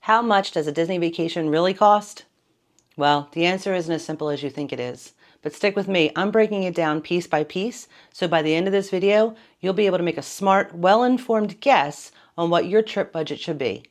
How much does a Disney vacation really cost? Well, the answer isn't as simple as you think it is. But stick with me, I'm breaking it down piece by piece, so by the end of this video, you'll be able to make a smart, well-informed guess on what your trip budget should be.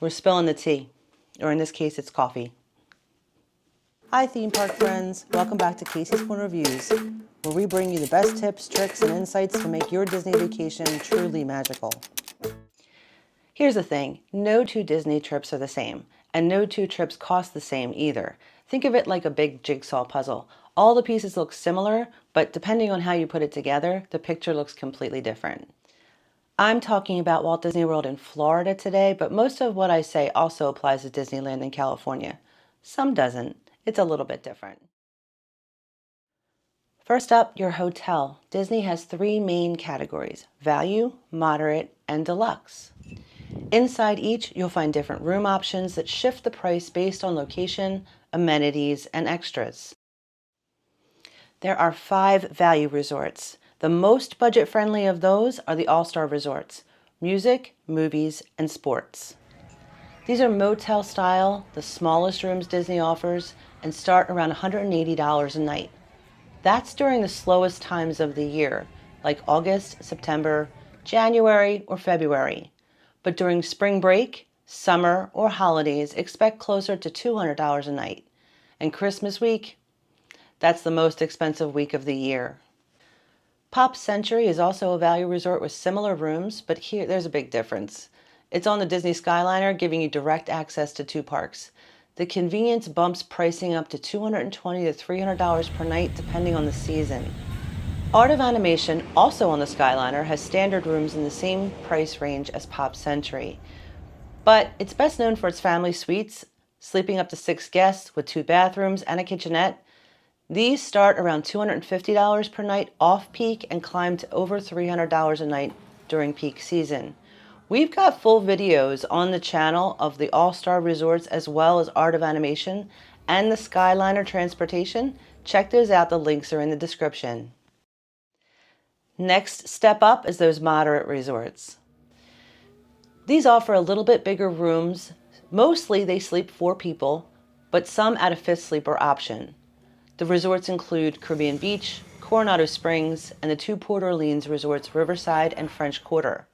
We're spilling the tea, or in this case, it's coffee. Hi theme park friends, welcome back to Casey's Corner Reviews, where we bring you the best tips, tricks, and insights to make your Disney vacation truly magical. Here's the thing, no two Disney trips are the same, and no two trips cost the same either. Think of it like a big jigsaw puzzle. All the pieces look similar, but depending on how you put it together, the picture looks completely different. I'm talking about Walt Disney World in Florida today, but most of what I say also applies to Disneyland in California. Some doesn't. It's a little bit different. First up, your hotel. Disney has three main categories: value, moderate, and deluxe. Inside each, you'll find different room options that shift the price based on location, amenities, and extras. There are 5 value resorts. The most budget-friendly of those are the All-Star resorts: music, movies, and sports. These are motel style, the smallest rooms Disney offers, and start around $180 a night. That's during the slowest times of the year, like August, September, January, or February. But during spring break, summer, or holidays, expect closer to $200 a night. And Christmas week, that's the most expensive week of the year. Pop Century is also a value resort with similar rooms, but here there's a big difference. It's on the Disney Skyliner, giving you direct access to 2 parks. The convenience bumps pricing up to $220 to $300 per night depending on the season. Art of Animation, also on the Skyliner, has standard rooms in the same price range as Pop Century. But it's best known for its family suites, sleeping up to 6 guests with 2 bathrooms and a kitchenette. These start around $250 per night off-peak and climb to over $300 a night during peak season. We've got full videos on the channel of the All-Star Resorts as well as Art of Animation and the Skyliner Transportation. Check those out, the links are in the description. Next step up is those moderate resorts. These offer a little bit bigger rooms. Mostly they sleep 4 people, but some add a 5th sleeper option. The resorts include Caribbean Beach, Coronado Springs, and the 2 Port Orleans resorts, Riverside and French Quarter.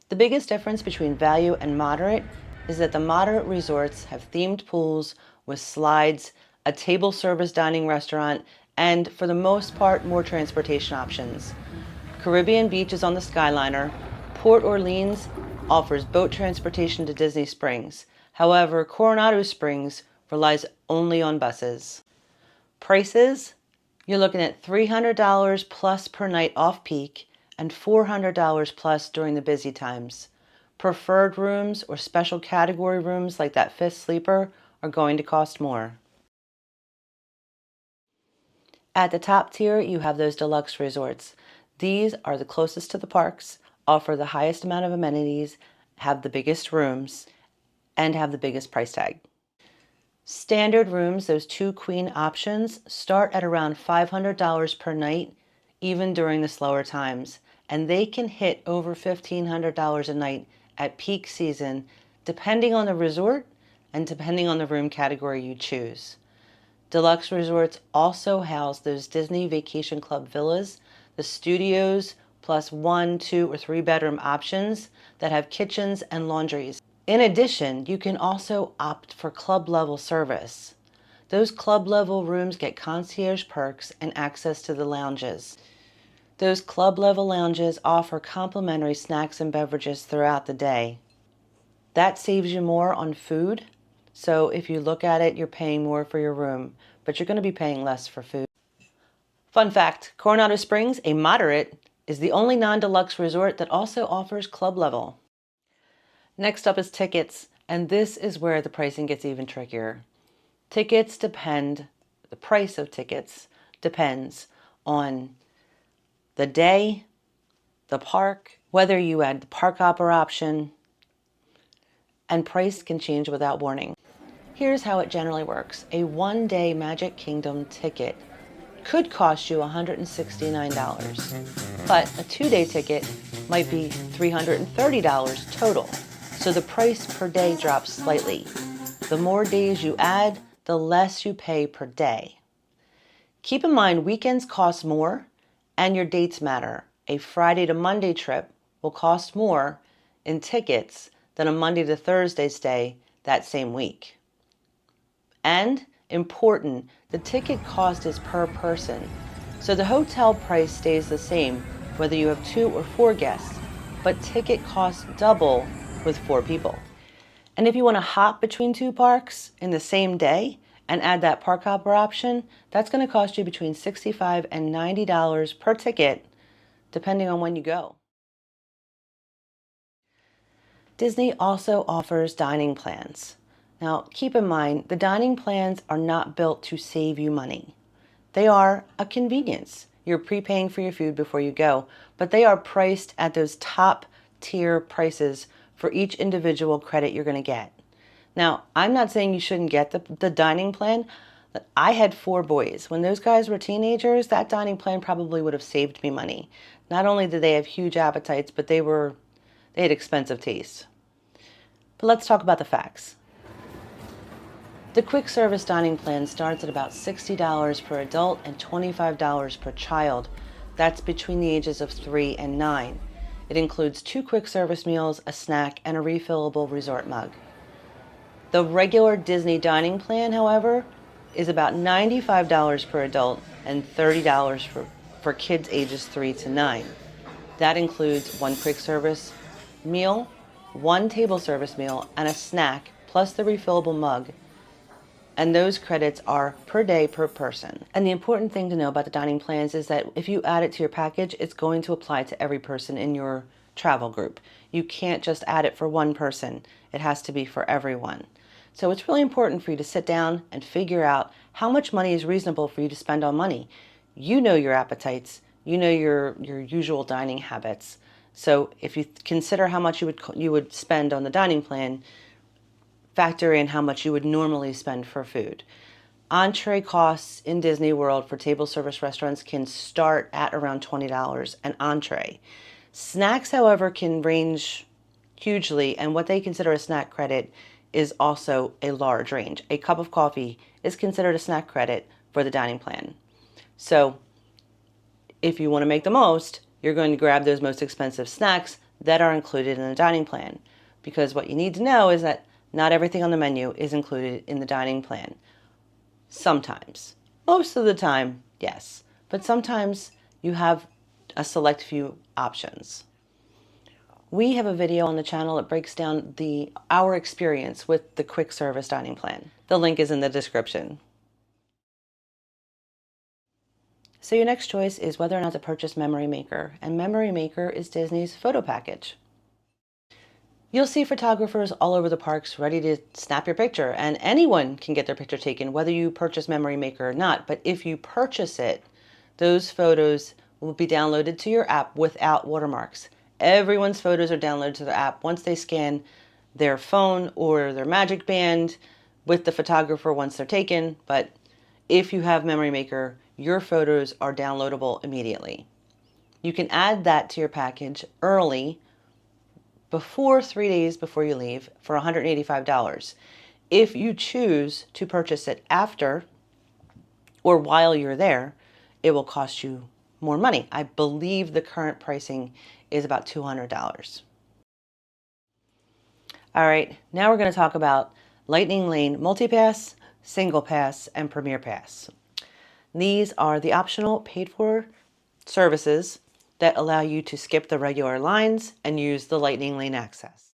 The biggest difference between value and moderate is that the moderate resorts have themed pools with slides, a table service dining restaurant, and for the most part, more transportation options. Caribbean Beach is on the Skyliner. Port Orleans offers boat transportation to Disney Springs. However, Coronado Springs relies only on buses. Prices? You're looking at $300 plus per night off-peak and $400 plus during the busy times. Preferred rooms or special category rooms like that 5th sleeper are going to cost more. At the top tier, you have those deluxe resorts. These are the closest to the parks, offer the highest amount of amenities, have the biggest rooms, and have the biggest price tag. Standard rooms, those 2 queen options, start at around $500 per night, even during the slower times, and they can hit over $1,500 a night at peak season, depending on the resort and depending on the room category you choose. Deluxe resorts also house those Disney Vacation Club villas, the studios, plus 1, 2, or 3 bedroom options that have kitchens and laundries. In addition, you can also opt for club level service. Those club level rooms get concierge perks and access to the lounges. Those club level lounges offer complimentary snacks and beverages throughout the day. That saves you more on food. So if you look at it, you're paying more for your room, but you're going to be paying less for food. Fun fact, Coronado Springs, a moderate, is the only non-deluxe resort that also offers club level. Next up is tickets, and this is where the pricing gets even trickier. The price of tickets depends on the day, the park, whether you add the park hopper option, and price can change without warning. Here's how it generally works. A 1-day Magic Kingdom ticket could cost you $169, but a 2-day ticket might be $330 total. so the price per day drops slightly. The more days you add, the less you pay per day. Keep in mind, weekends cost more and your dates matter. A Friday to Monday trip will cost more in tickets than a Monday to Thursday stay that same week. And important, the ticket cost is per person. So the hotel price stays the same whether you have 2 or 4 guests, but ticket costs double with 4 people. And if you want to hop between 2 parks in the same day and add that park hopper option, that's going to cost you between $65 and $90 per ticket, depending on when you go. Disney also offers dining plans. Now, keep in mind, the dining plans are not built to save you money. They are a convenience. You're prepaying for your food before you go, but they are priced at those top tier prices for each individual credit you're going to get. Now, I'm not saying you shouldn't get the dining plan. I had 4 boys. When those guys were teenagers, that dining plan probably would have saved me money. Not only did they have huge appetites, but they had expensive tastes. But let's talk about the facts. The quick service dining plan starts at about $60 per adult and $25 per child. That's between the ages of 3 and 9. It includes 2 quick service meals, a snack, and a refillable resort mug. The regular Disney dining plan, however, is about $95 per adult and $30 for kids ages 3 to 9. That includes 1 quick service meal, 1 table service meal, and a snack, plus the refillable mug. And those credits are per day per person. And the important thing to know about the dining plans is that if you add it to your package, it's going to apply to every person in your travel group. You can't just add it for one person. It has to be for everyone. So it's really important for you to sit down and figure out how much money is reasonable for you to spend on money. You know your appetites. You know your usual dining habits. So if you consider how much you would spend on the dining plan, factor in how much you would normally spend for food. Entree costs in Disney World for table service restaurants can start at around $20 an entree. Snacks, however, can range hugely, and what they consider a snack credit is also a large range. A cup of coffee is considered a snack credit for the dining plan. So if you want to make the most, you're going to grab those most expensive snacks that are included in the dining plan, because what you need to know is that not everything on the menu is included in the dining plan. Sometimes. Most of the time, yes. But sometimes you have a select few options. We have a video on the channel that breaks down our experience with the quick service dining plan. The link is in the description. So your next choice is whether or not to purchase Memory Maker. And Memory Maker is Disney's photo package. You'll see photographers all over the parks ready to snap your picture, and anyone can get their picture taken, whether you purchase Memory Maker or not. But if you purchase it, those photos will be downloaded to your app without watermarks. Everyone's photos are downloaded to the app once they scan their phone or their Magic Band with the photographer once they're taken. But if you have Memory Maker, your photos are downloadable immediately. You can add that to your package early, before 3 days before you leave, for $185. If you choose to purchase it after or while you're there, it will cost you more money. I believe the current pricing is about $200. All right, now we're going to talk about Lightning Lane Multipass, Single Pass, and Premier Pass. These are the optional paid-for services that allow you to skip the regular lines and use the Lightning Lane access.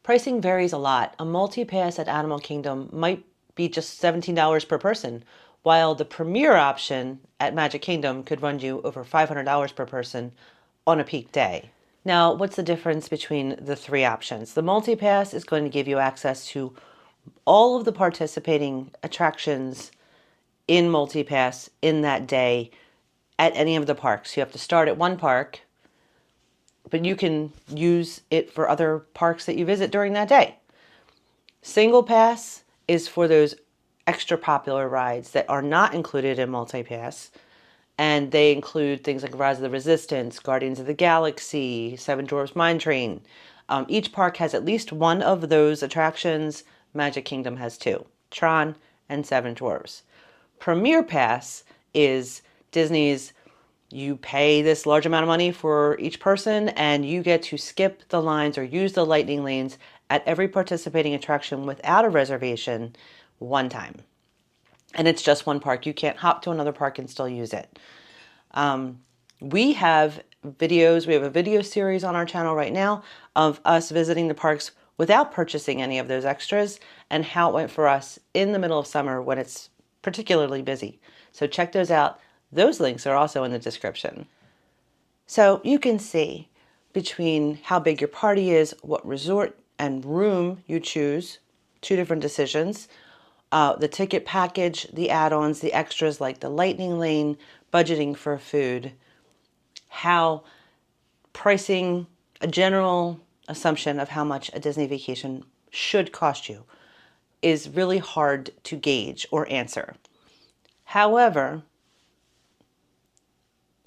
Pricing varies a lot. A multi-pass at Animal Kingdom might be just $17 per person, while the Premier option at Magic Kingdom could run you over $500 per person on a peak day. Now, what's the difference between the 3 options? The multi-pass is going to give you access to all of the participating attractions in multi-pass in that day at any of the parks. You have to start at one park, but you can use it for other parks that you visit during that day. Single Pass is for those extra popular rides that are not included in multi-pass, and they include things like Rise of the Resistance, Guardians of the Galaxy, Seven Dwarfs Mine Train. Each park has at least one of those attractions. Magic Kingdom has two, Tron and Seven Dwarfs. Premier Pass is Disney's, you pay this large amount of money for each person and you get to skip the lines or use the lightning lanes at every participating attraction without a reservation one time. And it's just one park. You can't hop to another park and still use it. We have videos. We have a video series on our channel right now of us visiting the parks without purchasing any of those extras and how it went for us in the middle of summer when it's particularly busy. So check those out. Those links are also in the description. So you can see between how big your party is, what resort and room you choose, two different decisions, the ticket package, the add-ons, the extras like the lightning lane, budgeting for food, how pricing, a general assumption of how much a Disney vacation should cost you is really hard to gauge or answer. However,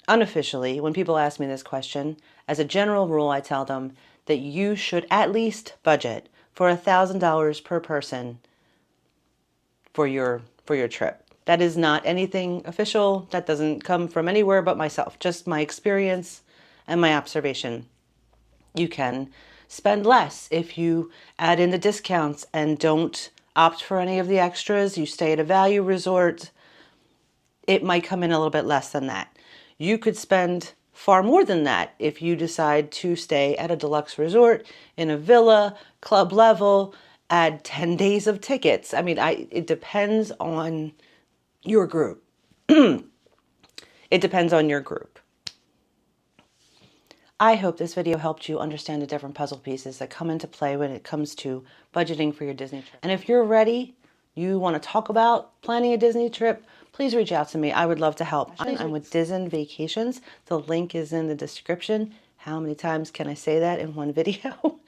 unofficially, when people ask me this question, as a general rule, I tell them that you should at least budget for $1,000 per person for your trip. That is not anything official. That doesn't come from anywhere but myself, just my experience and my observation. You can spend less if you add in the discounts and don't opt for any of the extras. You stay at a value resort. It might come in a little bit less than that. You could spend far more than that if you decide to stay at a deluxe resort in a villa, club level, add 10 days of tickets. I mean, it depends on your group. It depends on your group. I hope this video helped you understand the different puzzle pieces that come into play when it comes to budgeting for your Disney trip. And if you're ready, you want to talk about planning a Disney trip, please reach out to me. I would love to help. I'm with Disney Vacations. The link is in the description. How many times can I say that in one video?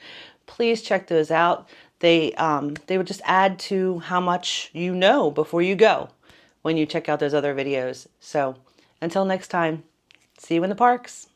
Please check those out. They would just add to how much you know before you go when you check out those other videos. So until next time, see you in the parks.